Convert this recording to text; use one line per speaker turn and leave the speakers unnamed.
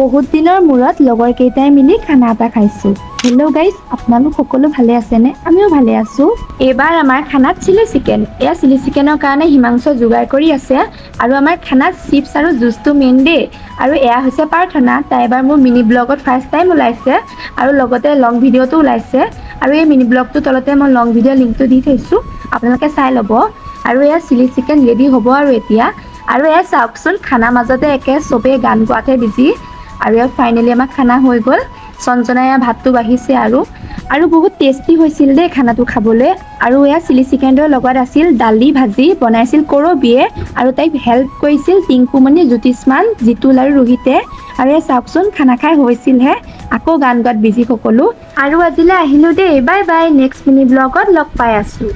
বহুত দিনৰ মূৰত লগৰ কেইটাই মিলি খানা এটা খাইছোঁ। হেল্ল' গাইজ, আপোনালোক সকলো ভালে আছেনে? আমিও ভালে আছোঁ। এইবাৰ আমাৰ খানাত চিলি চিকেন। এয়া চিলি চিকেনৰ কাৰণে হিমাংশুৱে যোগাৰ কৰি আছে আৰু আমাৰ খানাত চিপছ আৰু জুচটো মেইন দেই। আৰু এয়া হৈছে প্ৰাৰ্থনা, তাই এবাৰ মোৰ মিনি ব্লগত ফাৰ্ষ্ট টাইম ওলাইছে আৰু লগতে লং ভিডিঅ'টো ওলাইছে। আৰু এই মিনি ব্লগটোৰ তলতে মই লং ভিডিঅ' লিংকটো দি থৈছোঁ, আপোনালোকে চাই ল'ব। আৰু এয়া চিলি চিকেন ৰেডি হ'ব আৰু এতিয়া। আৰু এয়া চাওকচোন, খানাৰ মাজতে একে চবেই গান গোৱাতহে বিজি। আৰু এয়া ফাইনেলি আমাৰ খানা হৈ গ'ল। চঞ্জনাই এয়া ভাতটো বাঢ়িছে আৰু বহুত টেষ্টি হৈছিল দেই খানাটো খাবলৈ। আৰু এয়া চিলি চিকেনৰ লগত আছিল দালি ভাজি, বনাইছিল কৰবীয়ে আৰু তাইক হেল্প কৰিছিল টিংকুমণি, জ্যোতিষ্মান, জিতুল আৰু ৰোহিতে। আৰু এয়া চাওকচোন, খানা খাই হৈছিলহে, আকৌ গান গোৱাত বিজি সকলো। আৰু আজিলৈ আহিলোঁ দেই, বাই বাই, নেক্সট মিনি ব্লগত লগ পাই আছোঁ।